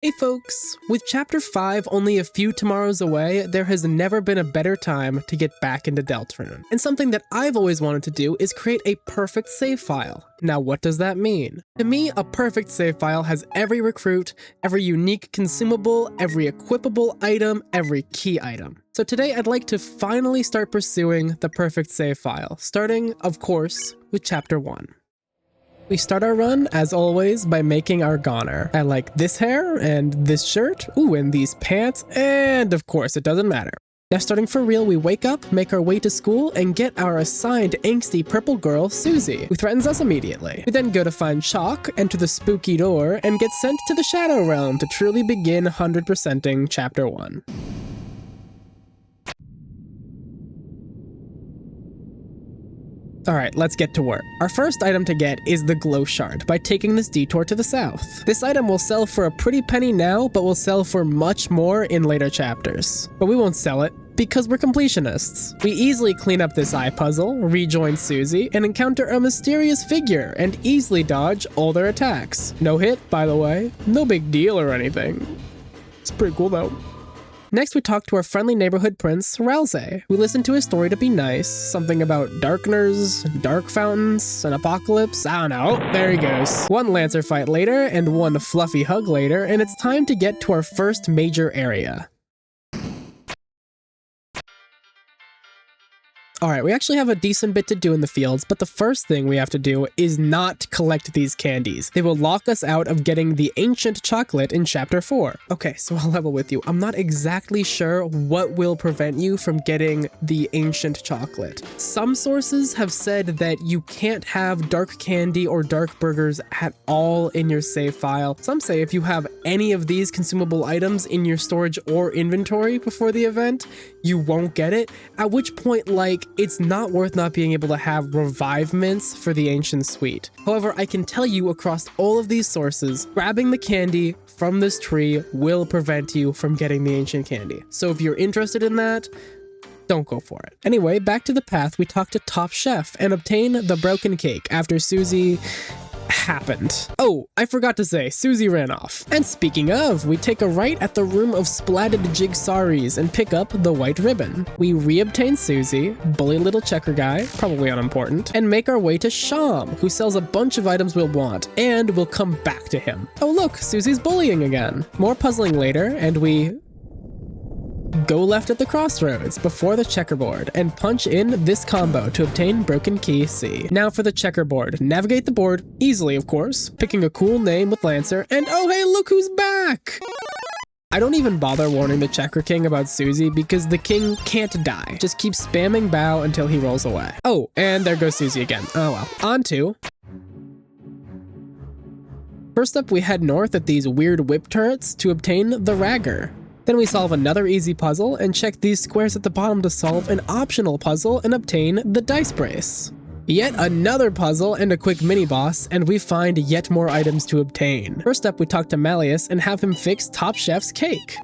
Hey folks, with Chapter 5 only a few tomorrows away, there has never been a better time to get back into Deltarune. And something that I've always wanted to do is create a perfect save file. Now what does that mean? To me, a perfect save file has every recruit, every unique consumable, every equipable item, every key item. So today I'd like to finally start pursuing the perfect save file, starting, of course, with Chapter 1. We start our run, as always, by making our goner. I like this hair, and this shirt, ooh, and these pants, and of course, it doesn't matter. Now starting for real, we wake up, make our way to school, and get our assigned angsty purple girl, Susie, who threatens us immediately. We then go to find Chalk, enter the spooky door, and get sent to the Shadow Realm to truly begin 100%ing Chapter 1. Alright, let's get to work. Our first item to get is the glow shard by taking this detour to the south. This item will sell for a pretty penny now, but will sell for much more in later chapters. But we won't sell it, because we're completionists. We easily clean up this eye puzzle, rejoin Susie, and encounter a mysterious figure, and easily dodge all their attacks. No hit, by the way. No big deal or anything. It's pretty cool though. Next, we talk to our friendly neighborhood prince, Ralze. We listen to his story to be nice, something about darkners, dark fountains, an apocalypse, I don't know. Oh, there he goes. One Lancer fight later, and one fluffy hug later, and it's time to get to our first major area. Alright, we actually have a decent bit to do in the fields, but the first thing we have to do is not collect these candies. They will lock us out of getting the ancient chocolate in Chapter 4. Okay, so I'll level with you. I'm not exactly sure what will prevent you from getting the ancient chocolate. Some sources have said that you can't have dark candy or dark burgers at all in your save file. Some say if you have any of these consumable items in your storage or inventory before the event, you won't get it, at which point, like, it's not worth not being able to have revivements for the ancient sweet. However, I can tell you across all of these sources, grabbing the candy from this tree will prevent you from getting the ancient candy. So if you're interested in that, don't go for it. Anyway, back to the path, we talk to Top Chef and obtain the broken cake after Susie happened. Oh, I forgot to say, Susie ran off. And speaking of, we take a right at the room of splatted jigsaws and pick up the white ribbon. We re-obtain Susie, bully little checker guy, probably unimportant, and make our way to Sham, who sells a bunch of items we'll want, and we'll come back to him. Oh look, Susie's bullying again. More puzzling later, and we go left at the crossroads before the checkerboard and punch in this combo to obtain broken key C. Now for the checkerboard. Navigate the board, easily of course, picking a cool name with Lancer, and oh hey, look who's back! I don't even bother warning the Checker King about Susie because the king can't die. Just keep spamming bow until he rolls away. Oh, and there goes Susie again. Oh well. On to... First up, we head north at these weird whip turrets to obtain the Ragger. Then we solve another easy puzzle and check these squares at the bottom to solve an optional puzzle and obtain the dice brace. Yet another puzzle and a quick mini-boss, and we find yet more items to obtain. First up, we talk to Malleus and have him fix Top Chef's cake.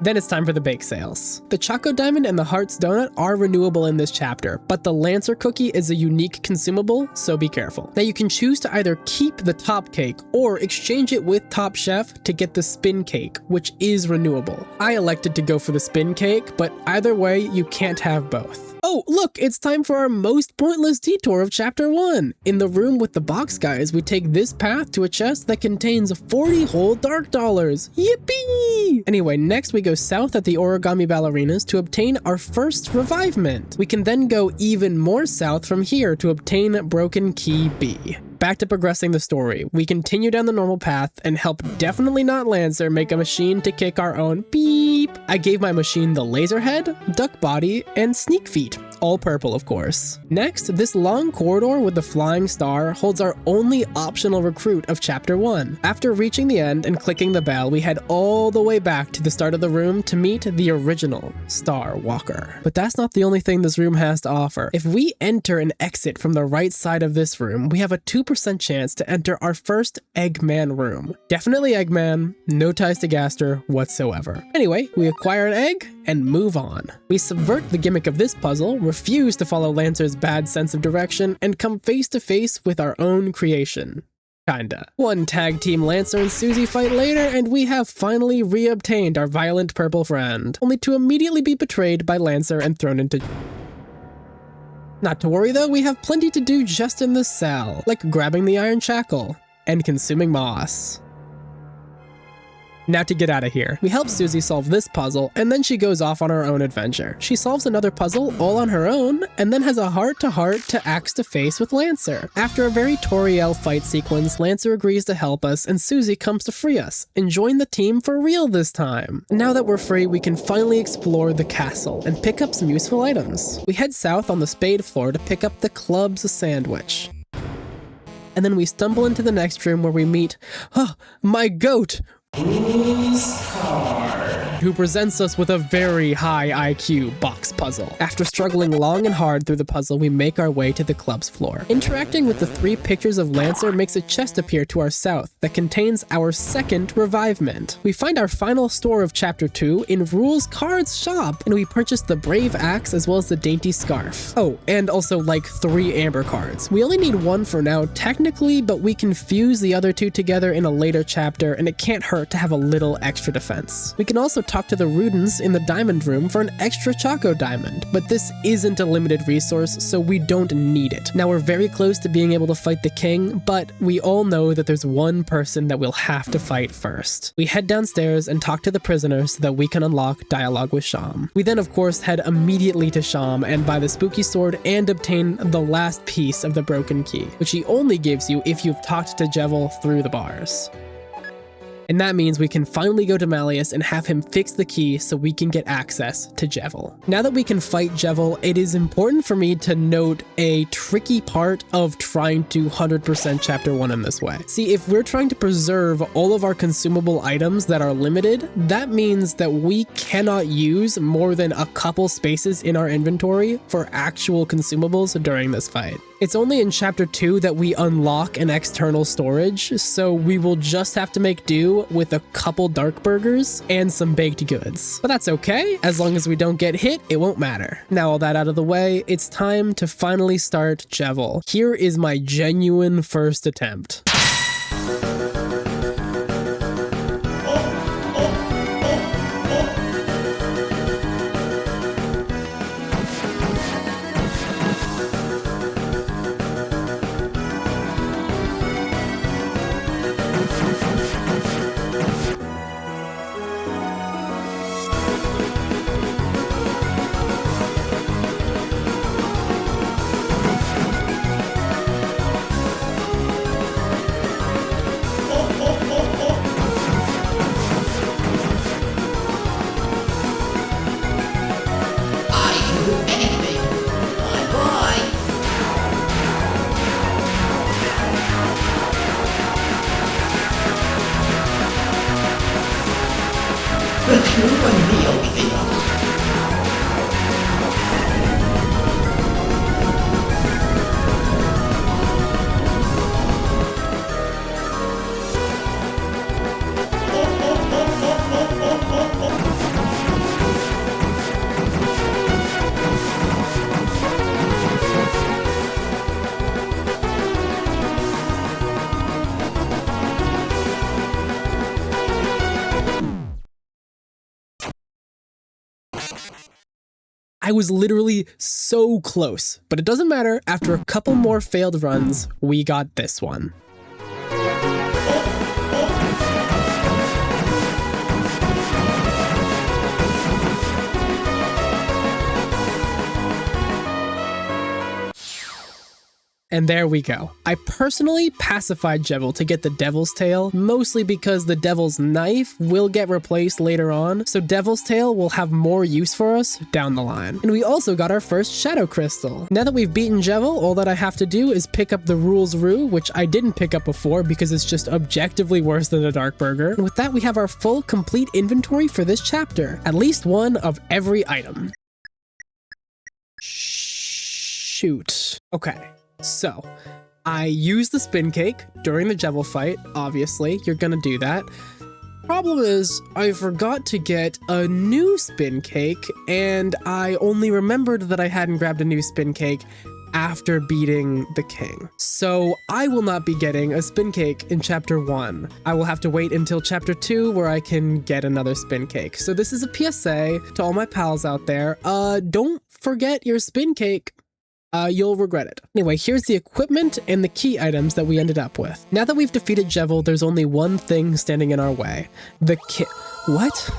Then it's time for the bake sales. The Choco Diamond and the Heart's Donut are renewable in this chapter, but the Lancer Cookie is a unique consumable, so be careful. Now you can choose to either keep the top cake or exchange it with Top Chef to get the spin cake, which is renewable. I elected to go for the spin cake, but either way, you can't have both. Oh, look, it's time for our most pointless detour of Chapter 1. In the room with the box guys, we take this path to a chest that contains 40 whole dark dollars. Yippee! Anyway, next we go south at the origami ballerinas to obtain our first revivement. We can then go even more south from here to obtain broken key B. Back to progressing the story. We continue down the normal path and help definitely not Lancer make a machine to kick our own beep. I gave my machine the laser head, duck body, and sneak feet. All purple, of course. Next, this long corridor with the flying star holds our only optional recruit of Chapter 1. After reaching the end and clicking the bell, we head all the way back to the start of the room to meet the original Star Walker. But that's not the only thing this room has to offer. If we enter and exit from the right side of this room, we have a 2% chance to enter our first Eggman room. Definitely Eggman, no ties to Gaster whatsoever. Anyway, we acquire an egg and move on. We subvert the gimmick of this puzzle, refuse to follow Lancer's bad sense of direction, and come face to face with our own creation. Kinda. One tag team Lancer and Susie fight later, and we have finally reobtained our violent purple friend, only to immediately be betrayed by Lancer and thrown into... Not to worry though, we have plenty to do just in this cell, like grabbing the iron shackle and consuming moss. Now to get out of here. We help Susie solve this puzzle, and then she goes off on her own adventure. She solves another puzzle all on her own, and then has a heart-to-heart to axe to face with Lancer. After a very Toriel fight sequence, Lancer agrees to help us, and Susie comes to free us, and join the team for real this time. Now that we're free, we can finally explore the castle, and pick up some useful items. We head south on the spade floor to pick up the club's sandwich. And then we stumble into the next room where we meet, my goat! Who presents us with a very high IQ box puzzle. After struggling long and hard through the puzzle, we make our way to the club's floor. Interacting with the 3 pictures of Lancer makes a chest appear to our south that contains our second revivement. We find our final store of chapter 2 in Rule's Cards shop, and we purchase the brave axe as well as the dainty scarf. Oh, and also like 3 amber cards. We only need 1 for now technically, but we can fuse the other 2 together in a later chapter, and it can't hurt to have a little extra defense. We can also talk to the Rudens in the diamond room for an extra Choco diamond, but this isn't a limited resource, so we don't need it. Now we're very close to being able to fight the king, but we all know that there's one person that we'll have to fight first. We head downstairs and talk to the prisoner so that we can unlock dialogue with Sham. We then of course head immediately to Sham and buy the spooky sword and obtain the last piece of the broken key, which he only gives you if you've talked to Jevil through the bars. And that means we can finally go to Malleus and have him fix the key so we can get access to Jevil. Now that we can fight Jevil, it is important for me to note a tricky part of trying to 100% chapter 1 in this way. See, if we're trying to preserve all of our consumable items that are limited, that means that we cannot use more than a couple spaces in our inventory for actual consumables during this fight. It's only in chapter 2 that we unlock an external storage, so we will just have to make do with a couple dark burgers and some baked goods. But that's okay, as long as we don't get hit, it won't matter. Now all that out of the way, it's time to finally start Jevil. Here is my genuine first attempt. I was literally so close, but it doesn't matter. After a couple more failed runs, we got this one. And there we go. I personally pacified Jevil to get the Devil's Tail, mostly because the Devil's Knife will get replaced later on, so Devil's Tail will have more use for us down the line. And we also got our first Shadow Crystal. Now that we've beaten Jevil, all that I have to do is pick up the Rules Rue, which I didn't pick up before because it's just objectively worse than a Dark Burger. And with that, we have our full, complete inventory for this chapter. At least one of every item. Shoot. Okay. So, I used the spin cake during the Jevil fight. Obviously, you're gonna do that. Problem is, I forgot to get a new spin cake, and I only remembered that I hadn't grabbed a new spin cake after beating the king. So I will not be getting a spin cake in chapter 1. I will have to wait until chapter 2 where I can get another spin cake. So this is a PSA to all my pals out there. Don't forget your spin cake. You'll regret it. Anyway, here's the equipment and the key items that we ended up with. Now that we've defeated Jevil, there's only one thing standing in our way. What?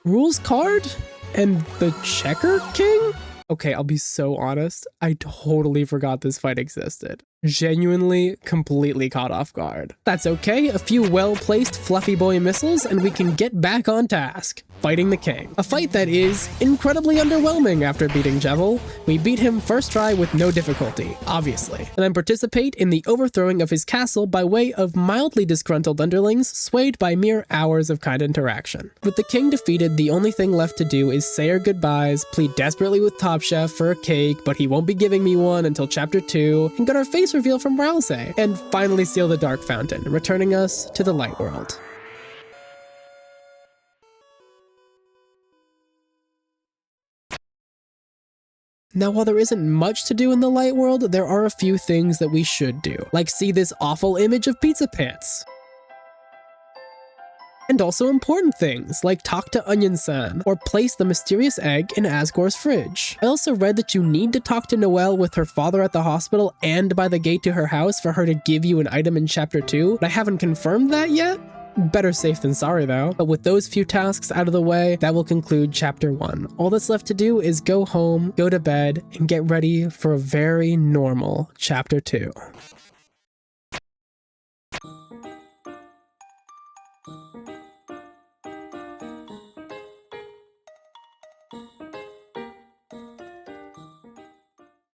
Rules card? And the Checker King? Okay, I'll be so honest. I totally forgot this fight existed. Genuinely, completely caught off guard. That's okay, a few well-placed fluffy boy missiles and we can get back on task, fighting the king. A fight that is incredibly underwhelming after beating Jevil. We beat him first try with no difficulty, obviously, and then participate in the overthrowing of his castle by way of mildly disgruntled underlings swayed by mere hours of kind interaction. With the king defeated, the only thing left to do is say our goodbyes, plead desperately with Top Chef for a cake, but he won't be giving me one until chapter 2, and get our face reveal from Rouse, and finally seal the Dark Fountain, returning us to the Light World. Now, while there isn't much to do in the Light World, there are a few things that we should do, like see this awful image of Pizza Pants. And also important things, like talk to Onion-san, or place the mysterious egg in Asgore's fridge. I also read that you need to talk to Noelle with her father at the hospital and by the gate to her house for her to give you an item in chapter 2, but I haven't confirmed that yet. Better safe than sorry though. But with those few tasks out of the way, that will conclude chapter 1. All that's left to do is go home, go to bed, and get ready for a very normal chapter 2.